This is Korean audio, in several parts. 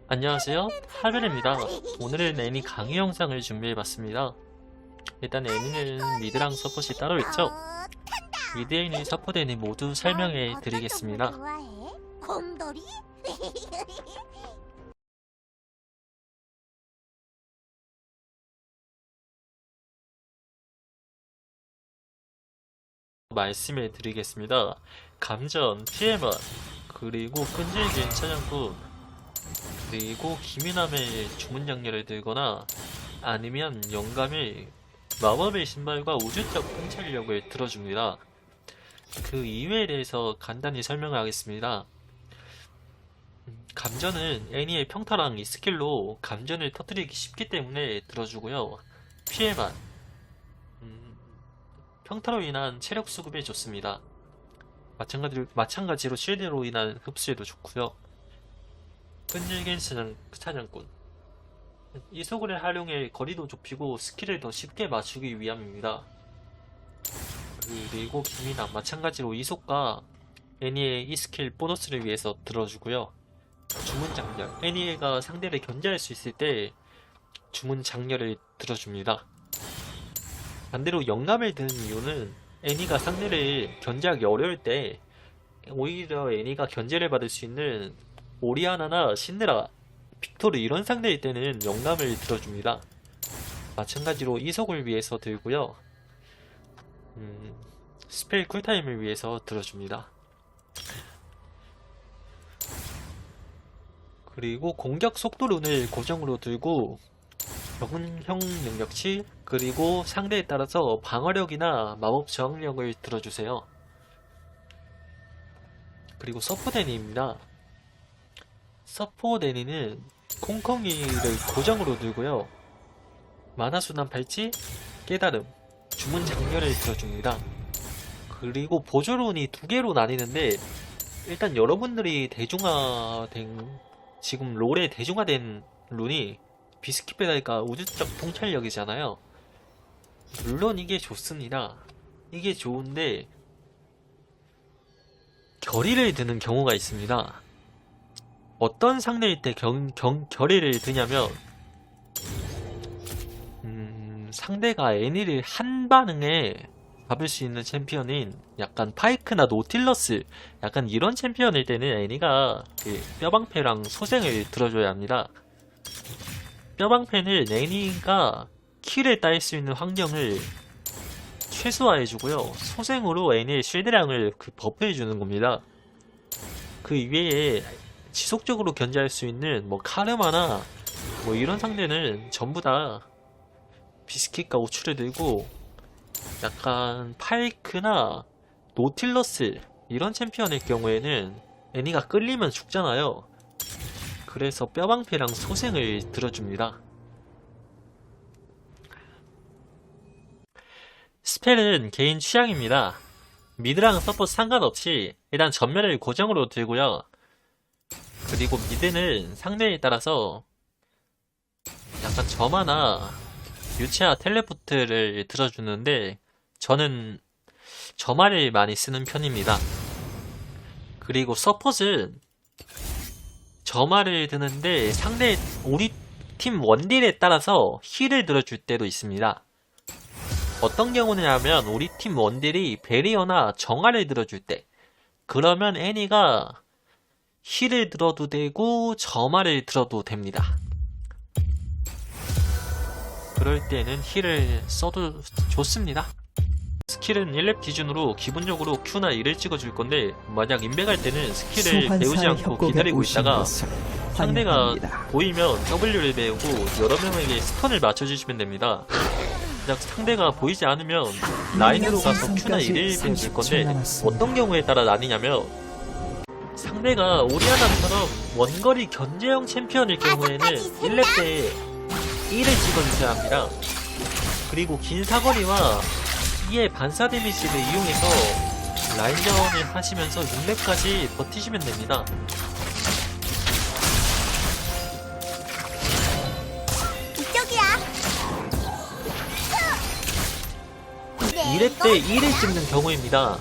안녕하세요, 하늘입니다. 오늘은 애니 강의 영상을 준비해봤습니다. 일단 애니는 미드랑 서폿이 따로 있죠. 미드 애니, 서폿 애니 모두 설명해 드리겠습니다. 곰돌이? 말씀해 드리겠습니다. 감전, TMR, 그리고 끈질긴 찬양꾼, 그리고 기민함의 주문장렬을 들거나 아니면 영감의 마법의 신발과 우주적 통찰력을 들어줍니다. 그 이외에 대해서 간단히 설명을 하겠습니다. 감전은 애니의 평타랑 이 스킬로 감전을 터뜨리기 쉽기 때문에 들어주고요. 피해만 평타로 인한 체력 수급에 좋습니다. 마찬가지로 쉴드로 인한 흡수에도 좋고요. 끈질긴 사냥꾼, 이속을 활용해 거리도 좁히고 스킬을 더 쉽게 맞추기 위함입니다. 그리고 기민함, 마찬가지로 이속과 애니의 이 스킬 보너스를 위해서 들어주고요. 주문 장렬, 애니가 상대를 견제할 수 있을 때 주문 장렬을 들어줍니다. 반대로 영감을 드는 이유는 애니가 상대를 견제하기 어려울 때 오히려 애니가 견제를 받을 수 있는 오리아나나 신드라, 빅토르 이런 상대일 때는 영감을 들어줍니다. 마찬가지로 이속을 위해서 들고요. 스펠 쿨타임을 위해서 들어줍니다. 그리고 공격 속도룬을 고정으로 들고 적응형 능력치, 그리고 상대에 따라서 방어력이나 마법 저항력을 들어주세요. 그리고 서폿 애니입니다. 서폿 애니는 콩콩이를 고정으로 들고요. 만화순환 발치, 깨달음, 주문 장렬을 들어줍니다. 그리고 보조룬이 두 개로 나뉘는데, 일단 여러분들이 지금 롤에 대중화된 룬이 비스킷 배달과 우주적 통찰력이잖아요. 물론 이게 좋습니다. 이게 좋은데 결의를 드는 경우가 있습니다. 어떤 상대일 때 결의를 드냐면 상대가 애니를 한 반응에 잡을 수 있는 챔피언인 약간 파이크나 노틸러스, 약간 이런 챔피언일 때는 애니가 그 뼈방패랑 소생을 들어줘야 합니다. 뼈방패는 애니가 킬을 따일 수 있는 환경을 최소화해주고요. 소생으로 애니의 쉴드량을 버프해주는 겁니다. 그 이외에 지속적으로 견제할 수 있는 카르마나 이런 상대는 전부 다 비스킷과 오추를 들고 약간 파이크나 노틸러스 이런 챔피언의 경우에는 애니가 끌리면 죽잖아요. 그래서 뼈방패랑 소생을 들어줍니다. 스펠은 개인 취향입니다. 미드랑 서폿 상관없이 일단 전멸을 고정으로 들고요. 그리고 미드는 상대에 따라서 약간 점화나 유채화 텔레포트를 들어주는데 저는 점화를 많이 쓰는 편입니다. 그리고 서폿은 점화를 드는데 우리 팀 원딜에 따라서 힐을 들어줄 때도 있습니다. 어떤 경우냐면 우리 팀 원딜이 베리어나 정화를 들어줄 때, 그러면 애니가 힐을 들어도 되고 점화를 들어도 됩니다. 그럴 때는 힐을 써도 좋습니다. 스킬은 1렙 기준으로 기본적으로 Q나 E를 찍어줄 건데, 만약 인베갈 때는 스킬을 배우지 않고 기다리고 있다가 상대가 보이면 W를 배우고 여러 명에게 스턴을 맞춰주시면 됩니다. 만약 상대가 보이지 않으면 라인으로 가서 Q나 E를 배울 건데, 어떤 경우에 따라 나뉘냐면 상대가 오리아나처럼 원거리 견제형 챔피언일 경우에는 1렙 때 E를 찍어주셔야 합니다. 그리고 긴 사거리와 E의 반사 데미지를 이용해서 라인전을 하시면서 6렙까지 버티시면 됩니다. 이쪽이야. 2렙 때 E를 찍는 경우입니다.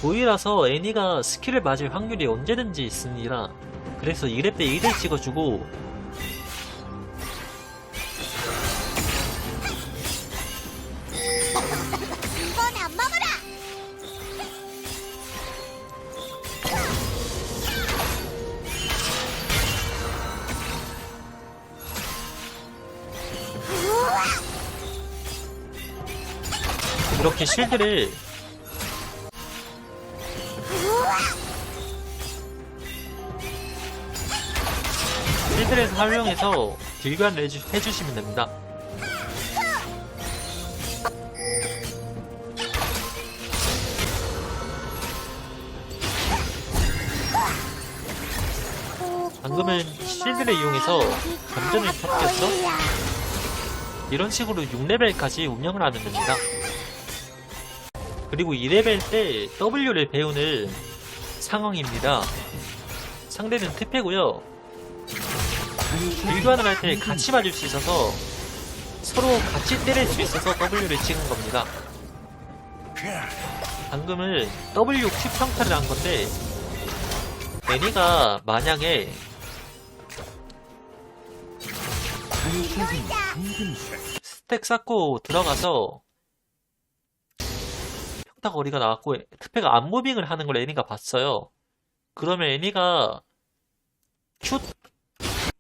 조이라서 애니가 스킬을 맞을 확률이 언제든지 있습니다. 그래서 2렙 때 1을 찍어주고 이건 안 먹어라. 이렇게 실드를 실드를 활용해서 딜교환을 해주시면 됩니다. 방금은 실드를 이용해서 감전을 터뜨렸어? 이런 식으로 6레벨까지 운영을 하면 됩니다. 그리고 2레벨 때 W를 배우는 상황입니다. 상대는 특패고요. 딜교환을 할 때 같이 맞을 수 있어서 서로 같이 때릴 수 있어서 W를 찍은 겁니다. 방금은 W Q 평타를 한 건데 애니가 만약에 스택 쌓고 들어가서 평타 거리가 나왔고 특패가 안무빙을 하는 걸 애니가 봤어요. 그러면 애니가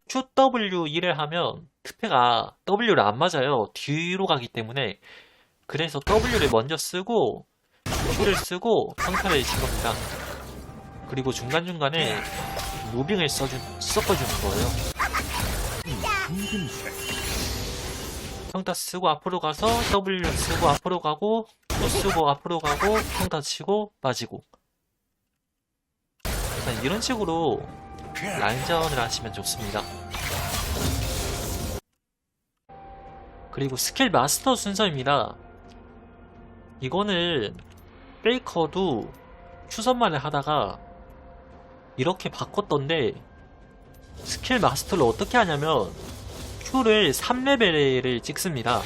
QW1을 하면 특패가 W를 안 맞아요. 뒤로 가기 때문에. 그래서 W를 먼저 쓰고 Q를 쓰고 평타를 친 겁니다. 그리고 중간중간에 무빙을 섞어주는 거예요. 평타 쓰고 앞으로 가서 W 쓰고 앞으로 가고 또 쓰고 앞으로 가고 평타 치고 빠지고 일단 이런 식으로 라인전을 하시면 좋습니다. 그리고 스킬 마스터 순서입니다. 이거는 페이커도 추선만을 하다가 이렇게 바꿨던데 스킬 마스터를 어떻게 하냐면 Q를 3레벨을 찍습니다.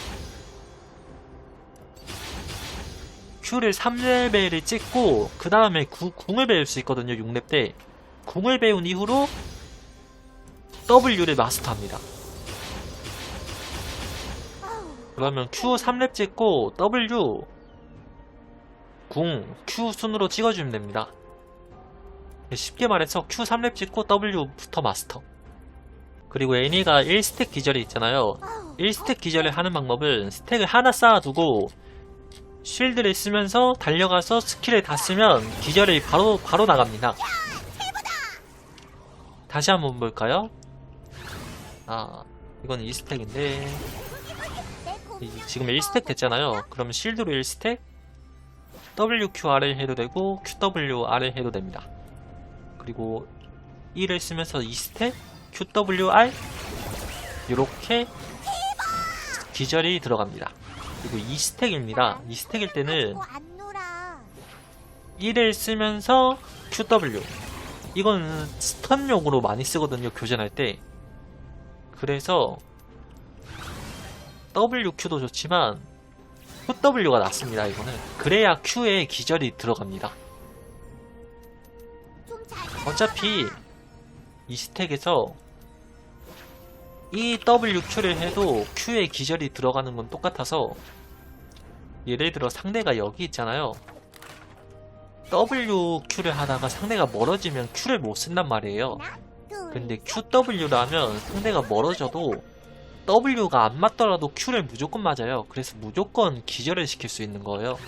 Q를 3레벨을 찍고 그 다음에 궁을 배울 수 있거든요. 6렙 때 궁을 배운 이후로 W를 마스터합니다. 그러면 Q 3렙 찍고 W 궁 Q 순으로 찍어주면 됩니다. 쉽게 말해서 Q 3렙 찍고 W부터 마스터. 그리고 애니가 1스택 기절이 있잖아요. 1스택 기절을 하는 방법은 스택을 하나 쌓아두고 쉴드를 쓰면서 달려가서 스킬을 다 쓰면 기절이 바로 나갑니다. 다시 한번 볼까요? 이건 2스택인데 지금 1스택 됐잖아요. 그러면 실드로 1스택 WQR을 해도 되고 QWR을 해도 됩니다. 그리고 1을 쓰면서 2스택 QWR 이렇게 기절이 들어갑니다. 그리고 2스택입니다. 2스택일 때는 1을 쓰면서 QW 이건 스턴용으로 많이 쓰거든요. 교전할 때. 그래서 WQ도 좋지만 QW가 낫습니다. 이거는 그래야 Q에 기절이 들어갑니다. 어차피 이 스택에서 이 WQ를 해도 Q에 기절이 들어가는 건 똑같아서 예를 들어 상대가 여기 있잖아요. WQ를 하다가 상대가 멀어지면 Q를 못 쓴단 말이에요. 근데 QW를 하면 상대가 멀어져도 W가 안 맞더라도 Q를 무조건 맞아요. 그래서 무조건 기절을 시킬 수 있는 거예요.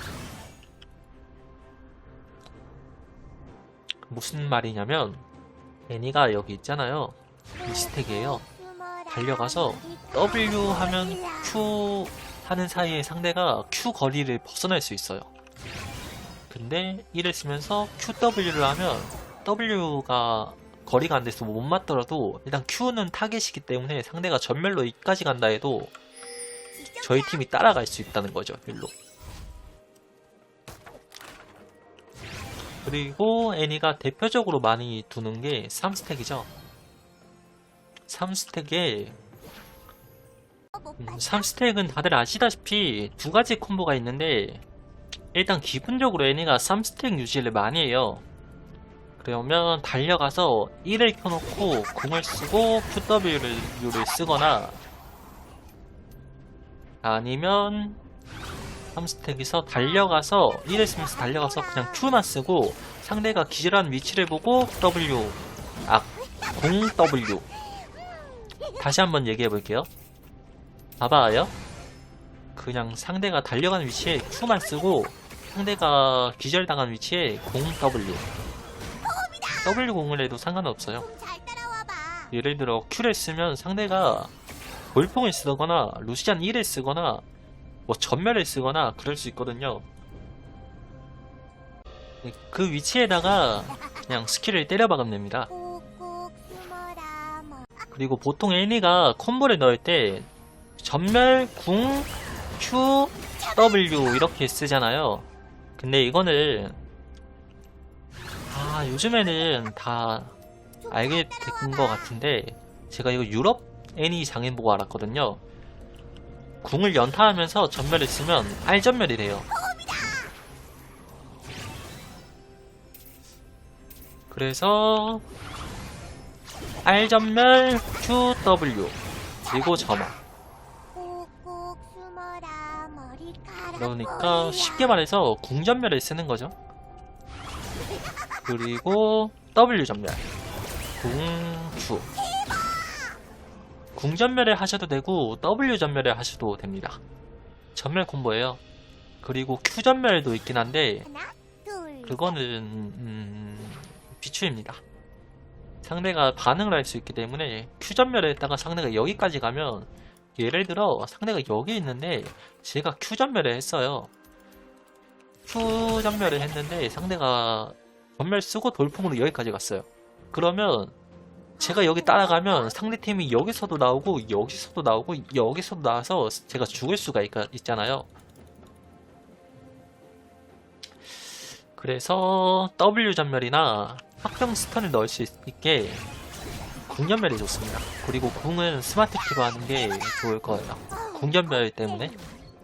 무슨 말이냐면 애니가 여기 있잖아요. 이 스택이에요. 달려가서 W 하면 Q 하는 사이에 상대가 Q 거리를 벗어날 수 있어요. 근데 1을 쓰면서 QW를 하면 W가 거리가 안 돼서 못 맞더라도 일단 Q는 타겟이기 때문에 상대가 전멸로 여기까지 간다 해도 저희 팀이 따라갈 수 있다는 거죠. 일로. 그리고 애니가 대표적으로 많이 두는 게 3스택이죠. 3스택에 3스택은 다들 아시다시피 두 가지 콤보가 있는데 일단 기본적으로 애니가 3스택 유지를 많이 해요. 그러면 달려가서 1을 켜놓고 궁을 쓰고 QW를 쓰거나 아니면 3스택에서 달려가서 1을 쓰면서 달려가서 그냥 Q만 쓰고 상대가 기절한 위치를 보고 공 W 다시 한번 얘기해 볼게요. 봐봐요. 그냥 상대가 달려가는 위치에 Q만 쓰고 상대가 기절당한 위치에 공 W 공을 해도 상관없어요. 잘 따라와봐. 예를 들어 Q를 쓰면 상대가 돌풍을 쓰거나 루시안 1을 쓰거나 뭐 전멸을 쓰거나 그럴 수 있거든요. 그 위치에다가 그냥 스킬을 때려박으면 됩니다. 꼭꼭 숨어라. 그리고 보통 애니가 콤보를 넣을 때 전멸, 궁, Q, W 이렇게 쓰잖아요. 근데 이거는 요즘에는 다 알게 된 것 같은데 제가 이거 유럽 애니 장인 보고 알았거든요. 궁을 연타하면서 전멸을 쓰면 R전멸이 돼요. 그래서 R전멸, QW 그리고 점화. 꼭꼭 숨어라. 머리카락 그러니까 쉽게 말해서 궁전멸을 쓰는 거죠. 그리고 W전멸, 궁, 궁전멸을 하셔도 되고 W전멸을 하셔도 됩니다. 전멸 콤보예요. 그리고 Q전멸도 있긴 한데 하나, 둘. 그거는 비추입니다. 상대가 반응을 할 수 있기 때문에 Q전멸을 했다가 상대가 여기까지 가면 예를 들어 상대가 여기 있는데 제가 Q전멸을 했어요. Q전멸을 했는데 상대가 전멸 쓰고 돌풍으로 여기까지 갔어요. 그러면 제가 여기 따라가면 상대팀이 여기서도 나오고 여기서도 나오고 여기서도 나와서 제가 죽을 수가 있잖아요. 그래서 W전멸이나 합병 스턴을 넣을 수 있게 궁전멸이 좋습니다. 그리고 궁은 스마트 키로 하는 게 좋을 거예요. 궁전멸 때문에.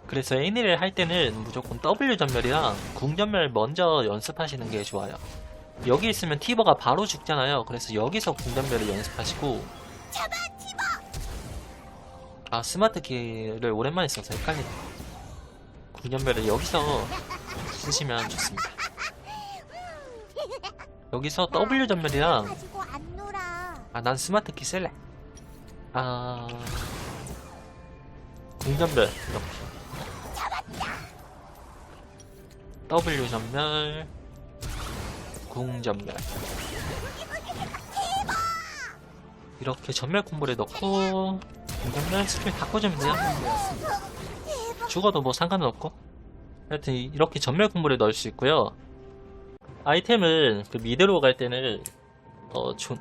그래서 애니를 할 때는 무조건 W전멸이랑 궁전멸 먼저 연습하시는 게 좋아요. 여기 있으면 티버가 바로 죽잖아요. 그래서 여기서 궁전멸을 연습하시고 스마트 키를 오랜만에 써서 헷갈리네. 궁전멸을 여기서 쓰시면 좋습니다. 여기서 W전멸이랑 가지고 안 놀아. 난 스마트 키 쓸래. 궁전멸 이렇게 W전멸 궁전멸 이렇게 전멸 콤보를 넣고 궁전멸 스킬 다 꽂으면 돼요. 죽어도 뭐 상관은 없고 하여튼 이렇게 전멸 콤보를 넣을 수 있고요. 아이템은 그 미드로 갈 때는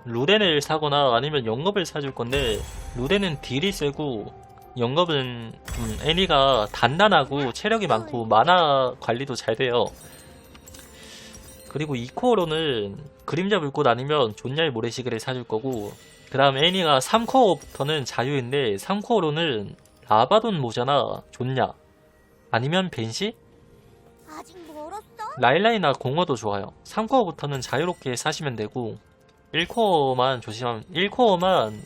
루덴을 사거나 아니면 영겁을 사줄 건데 루덴은 딜이 세고 영겁은 애니가 단단하고 체력이 많고 마나 관리도 잘 돼요. 그리고 2코어로는 그림자 불꽃 아니면 존얄 모래시계를 사줄 거고 그 다음 애니가 3코어부터는 자유인데 3코어로는 라바돈 모자나 존냐 아니면 벤시? 아직 멀었어? 라일라이나 공어도 좋아요. 3코어부터는 자유롭게 사시면 되고 1코어만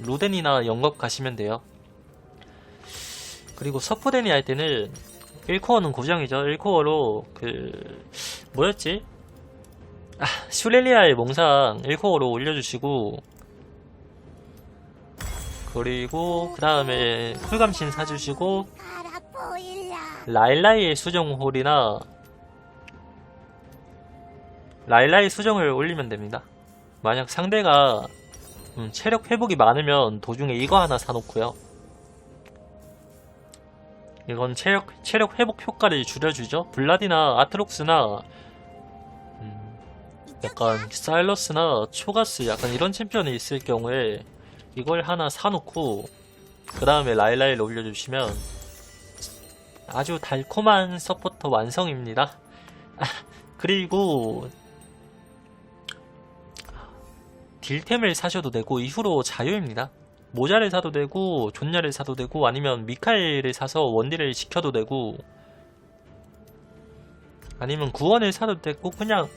루덴이나 영겁 가시면 돼요. 그리고 서포데니 할 때는 1코어는 고정이죠. 1코어로 뭐였지? 슈렐리아의 몽상 1코어로 올려주시고 그리고 그 다음에 쿨감신 사주시고 라일라이의 수정홀이나 라일라이 수정을 올리면 됩니다. 만약 상대가 체력 회복이 많으면 도중에 이거 하나 사놓고요. 이건 체력 회복 효과를 줄여주죠. 블라디나 아트록스나 약간 사일러스나 초가스 약간 이런 챔피언이 있을 경우에 이걸 하나 사놓고 그 다음에 라일라이를 올려주시면 아주 달콤한 서포터 완성입니다. 그리고 딜템을 사셔도 되고 이후로 자유입니다. 모자를 사도 되고 존냐를 사도 되고 아니면 미카엘을 사서 원딜을 시켜도 되고 아니면 구원을 사도 되고 그냥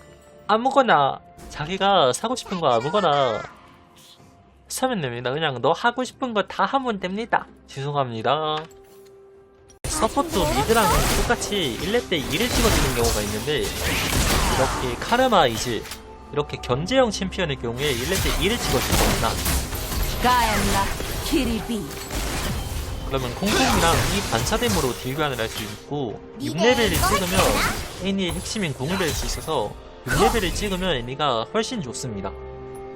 아무거나 자기가 사고 싶은 거 아무거나 사면 됩니다. 그냥 너 하고 싶은 거 다 하면 됩니다. 죄송합니다. 서포트 미드랑 똑같이 1렙 때 2를 찍어주는 경우가 있는데 이렇게 카르마 이즈 이렇게 견제형 챔피언의 경우에 1렙 때 2를 찍어줄 겁니다. 그러면 콩콩이랑 이 반사댐으로 딜교환을 할 수 있고 6레벨을 찍으면 애니의 핵심인 공을 벨 수 있어서 6레벨을 찍으면 애니가 훨씬 좋습니다.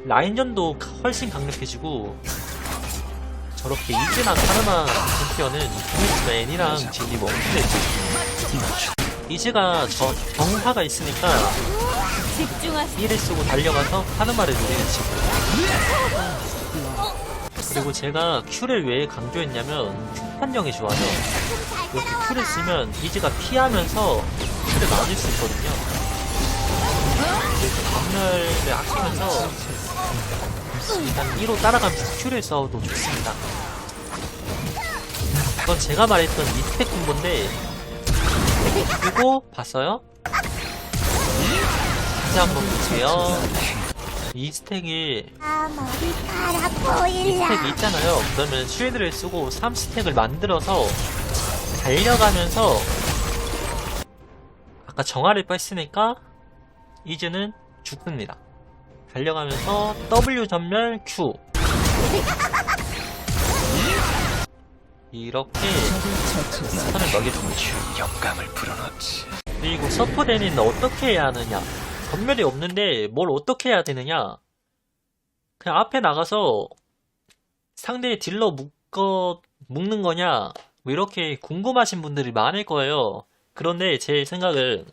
라인전도 훨씬 강력해지고 저렇게 이즈나 카르마 챔피언은 공을 애니랑 딜이 멈추게 해주거든요. 이즈가 정화가 있으니까 1을 쓰고 달려가서 카르마를 노리는 식으로. 그리고 제가 Q를 왜 강조했냐면 특판형이 좋아요. 이렇게 Q를 쓰면 이즈가 피하면서 Q를 맞을 수 있거든요. 그래서 전멸을 아끼면서 일단 2로 따라가면서 Q를 써도 좋습니다. 이건 제가 말했던 이스택 콤보인데 이거 봤어요? 다시 한번 보세요. 이 스택이 머리카락 보일라. 2스택이 있잖아요. 그러면 쉴드를 쓰고 3스택을 만들어서 달려가면서 아까 정화를 뺐으니까 이제는 죽습니다. 달려가면서 W 전멸 Q 이렇게 스턴을 먹여줍니다. 영감을 불어넣지. 그리고 서포데니는 어떻게 해야 하느냐? 전멸이 없는데 뭘 어떻게 해야 되느냐? 그냥 앞에 나가서 상대의 딜러 묶는 거냐? 뭐 이렇게 궁금하신 분들이 많을 거예요. 그런데 제 생각은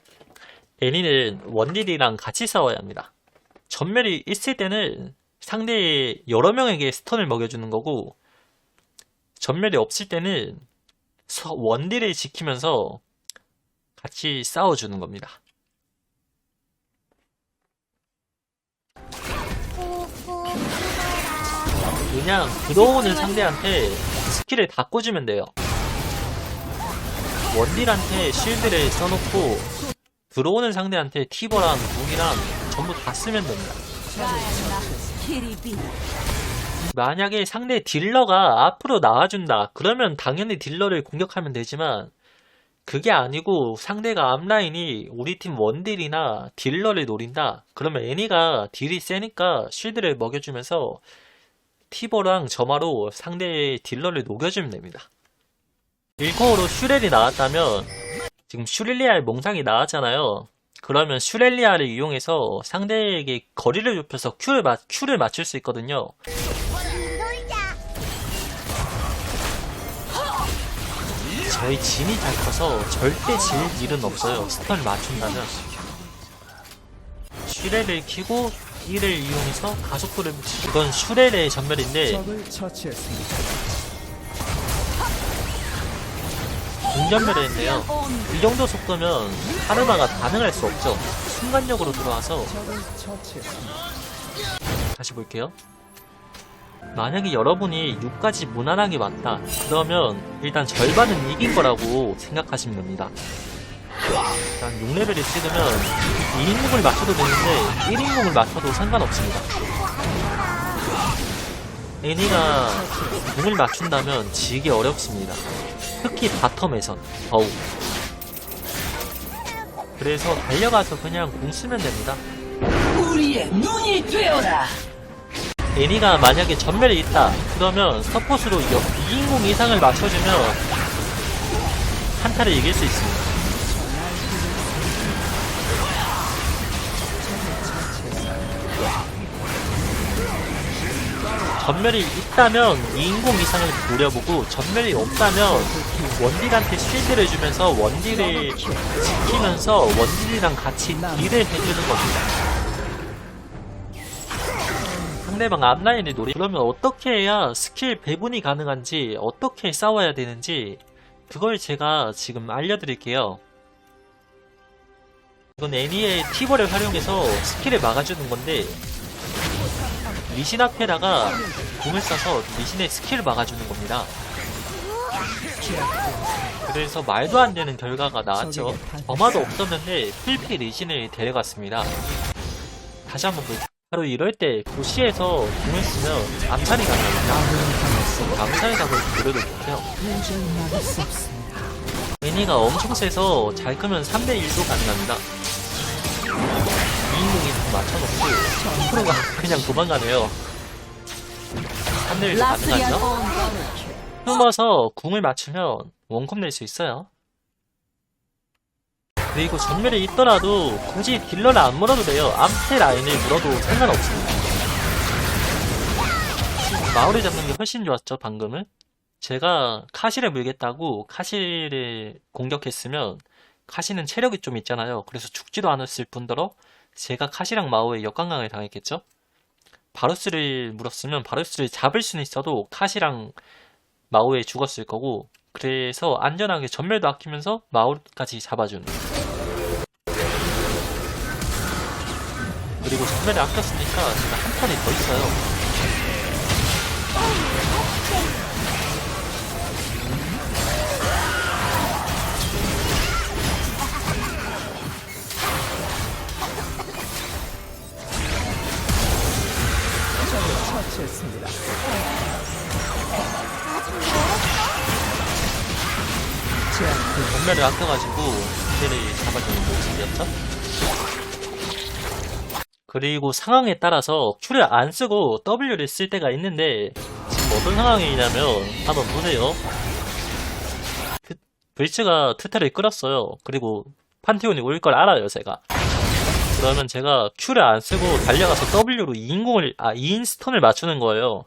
애니는 원딜이랑 같이 싸워야 합니다. 전멸이 있을 때는 상대의 여러 명에게 스턴을 먹여주는 거고 전멸이 없을 때는 원딜을 지키면서 같이 싸워주는 겁니다. 그냥 들어오는 상대한테 스킬을 다 꽂으면 돼요. 원딜한테 쉴드를 써놓고 들어오는 상대한테 티버랑 무기랑 전부 다 쓰면 됩니다. 만약에 상대 딜러가 앞으로 나와준다 그러면 당연히 딜러를 공격하면 되지만 그게 아니고 상대가 앞라인이 우리 팀 원딜이나 딜러를 노린다 그러면 애니가 딜이 세니까 쉴드를 먹여주면서 티버랑 점화로 상대의 딜러를 녹여주면 됩니다. 1코어로 슈렐이 나왔다면 지금 슈렐리아의 몽상이 나왔잖아요. 그러면 슈렐리아를 이용해서 상대에게 거리를 좁혀서 Q를 맞출 수 있거든요. 저희 진이 잘 커서 절대 질 일은 없어요. 스턴을 맞춘다면 슈렐을 키고 1을 이용해서 가속도를 붙이고 이건 슈렐의 전멸인데 공전멸을 했네요. 이 정도 속도면 카르마가 반응할 수 없죠. 순간적으로 들어와서 다시 볼게요. 만약에 여러분이 6까지 무난하게 왔다 그러면 일단 절반은 이긴 거라고 생각하시면 됩니다. 일단 6레벨을 찍으면 2인공을 맞춰도 되는데 1인공을 맞춰도 상관없습니다. 애니가 공을 맞춘다면 지기 어렵습니다. 특히 바텀에선 더욱. 그래서 달려가서 그냥 공 쓰면 됩니다. 우리의 눈이 되어라. 애니가 만약에 전멸이 있다 그러면 서폿으로 2인공 이상을 맞춰주면 한타를 이길 수 있습니다. 전멸이 있다면 2인공 이상을 노려보고 전멸이 없다면 원딜한테 쉴드를 주면서 원딜을 지키면서 원딜이랑 같이 딜을 해주는 겁니다. 상대방 앞라인을 노리 그러면 어떻게 해야 스킬 배분이 가능한지 어떻게 싸워야 되는지 그걸 제가 지금 알려드릴게요. 이건 애니의 티버를 활용해서 스킬을 막아주는 건데 리신 앞에다가 공을 쏴서 리신의 스킬을 막아주는 겁니다. 그래서 말도 안 되는 결과가 나왔죠. 점화도 없었는데 풀피 리신을 데려갔습니다. 다시 한번 볼게요. 바로 이럴 때 도시에서 궁을 쓰면 암살이 가능합니다. 암살 각을 노려도 좋고요. 애니가 엄청 세서 잘 크면 3대1도 가능합니다. 2인공이 더 맞춰놓고 프로가 그냥 도망가네요. 3대1도 가능하죠? 숨어서 궁을 맞추면 원컵 낼 수 있어요. 그리고 전멸이 있더라도 굳이 딜러를 안 물어도 돼요. 앞에 라인을 물어도 상관없습니다. 마을을 잡는 게 훨씬 좋았죠, 방금은. 제가 카시를 물겠다고 카시를 공격했으면 카시는 체력이 좀 있잖아요. 그래서 죽지도 않았을 뿐더러 제가 카시랑 마오에 역강강을 당했겠죠? 바루스를 물었으면 바루스를 잡을 수는 있어도 카시랑 마오에 죽었을 거고, 그래서 안전하게 전멸도 아끼면서 마오까지 잡아주는. 그리고 전멸을 아꼈으니까 제가 한 턴이 더 있어요. 처치했습니다. 전멸을 아껴가지고 상대를 잡아주는 모습이었죠. 그리고 상황에 따라서 Q를 안 쓰고 W를 쓸 때가 있는데 지금 어떤 상황이냐면 한번 보세요. 브리츠가 트텔을 끌었어요. 그리고 판테온이 올 걸 알아요, 제가. 그러면 제가 Q를 안 쓰고 달려가서 W로 2인 스턴을 맞추는 거예요.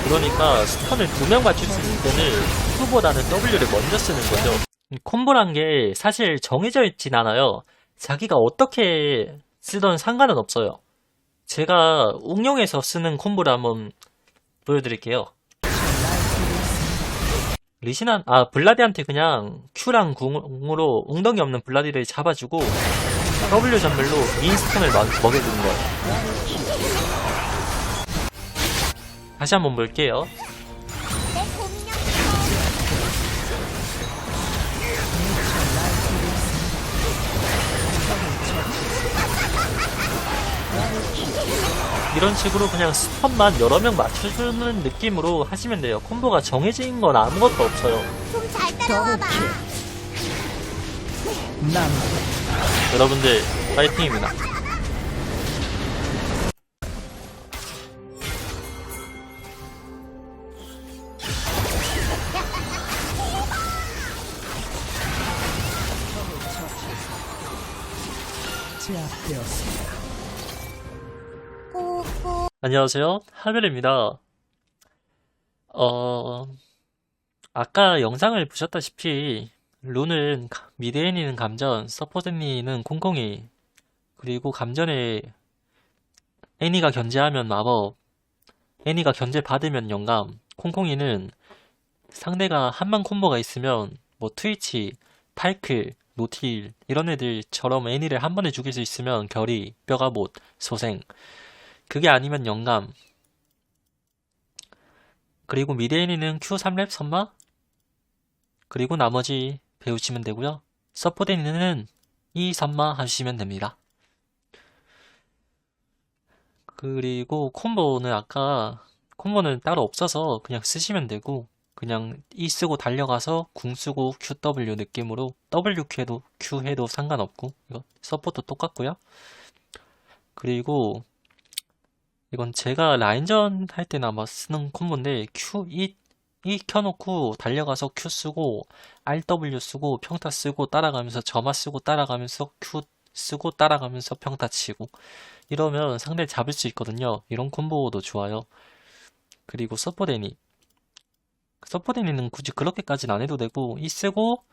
그러니까 스턴을 2명 맞출 수 있는 때는 Q보다는 W를 먼저 쓰는 거죠. 콤보란 게 사실 정해져 있진 않아요. 자기가 어떻게 쓰던 상관은 없어요. 제가 응용해서 쓰는 콤보를 한번 보여드릴게요. 블라디한테 그냥 Q랑 궁으로 웅덩이 없는 블라디를 잡아주고 W 전멸로 인스턴을 먹여주는 거예요. 다시 한번 볼게요. 이런 식으로 그냥 스턴만 여러 명 맞춰주는 느낌으로 하시면 돼요. 콤보가 정해진 건 아무것도 없어요. 좀 잘 따라와봐. 여러분들 파이팅입니다. 제압되었습니다. 꼬꼬. 안녕하세요, 하멜입니다. 아까 영상을 보셨다시피 룬은 미드애니는 감전, 서포트애니는 콩콩이, 그리고 감전에 애니가 견제하면 마법, 애니가 견제 받으면 영감, 콩콩이는 상대가 한방 콤보가 있으면 뭐 트위치, 팔크, 노틸 이런 애들처럼 애니를 한 번에 죽일 수 있으면 결이, 뼈가봇, 소생, 그게 아니면 영감. 그리고 미드애니는 Q 3렙 선마, 그리고 나머지 배우시면 되고요. 서포트애니는 이 선마 하시면 됩니다. 그리고 콤보는 따로 없어서 그냥 쓰시면 되고, 그냥 E 쓰고 달려가서 궁 쓰고 QW 느낌으로 WQ 해도 상관없고, 이거 서포트 똑같고요. 그리고 이건 제가 라인전 할 때나 아마 쓰는 콤보인데, E 켜놓고 달려가서 Q 쓰고 RW 쓰고 평타 쓰고 따라가면서 점화 쓰고 따라가면서 Q 쓰고 따라가면서 평타 치고 이러면 상대를 잡을 수 있거든요. 이런 콤보도 좋아요. 그리고 서포트애니는 굳이 그렇게까지는 안 해도 되고, E 쓰고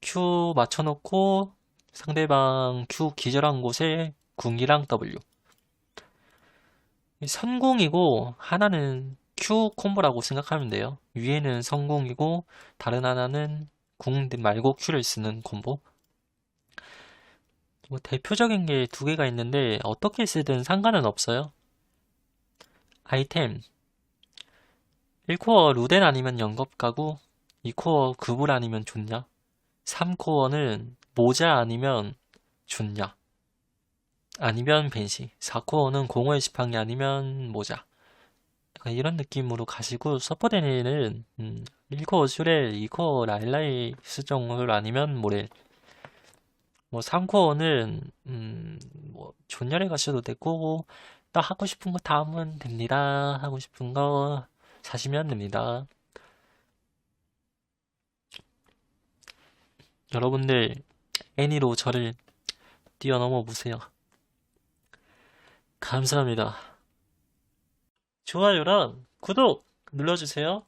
Q 맞춰놓고 상대방 Q 기절한 곳에 궁이랑 W, 선궁이고 하나는 Q 콤보라고 생각하면 돼요. 위에는 성궁이고 다른 하나는 궁 말고 Q를 쓰는 콤보. 뭐 대표적인 게 두 개가 있는데 어떻게 쓰든 상관은 없어요. 아이템 1코어 루덴 아니면 영겁 가고 2코어 그불 아니면 좋냐, 3코어는 모자 아니면 준야 아니면 벤시, 4코어는 공허의 지팡이 아니면 모자. 약간 이런 느낌으로 가시고, 서퍼데니는 1코어 슈렐, 2코어 라일라이 수정을 아니면 모렐. 뭐 3코어는 뭐 존열에 가셔도 되고, 또 하고 싶은 거 다 하면 됩니다. 하고 싶은 거 사시면 됩니다. 여러분들 애니로 저를 뛰어넘어 보세요. 감사합니다. 좋아요랑 구독 눌러주세요.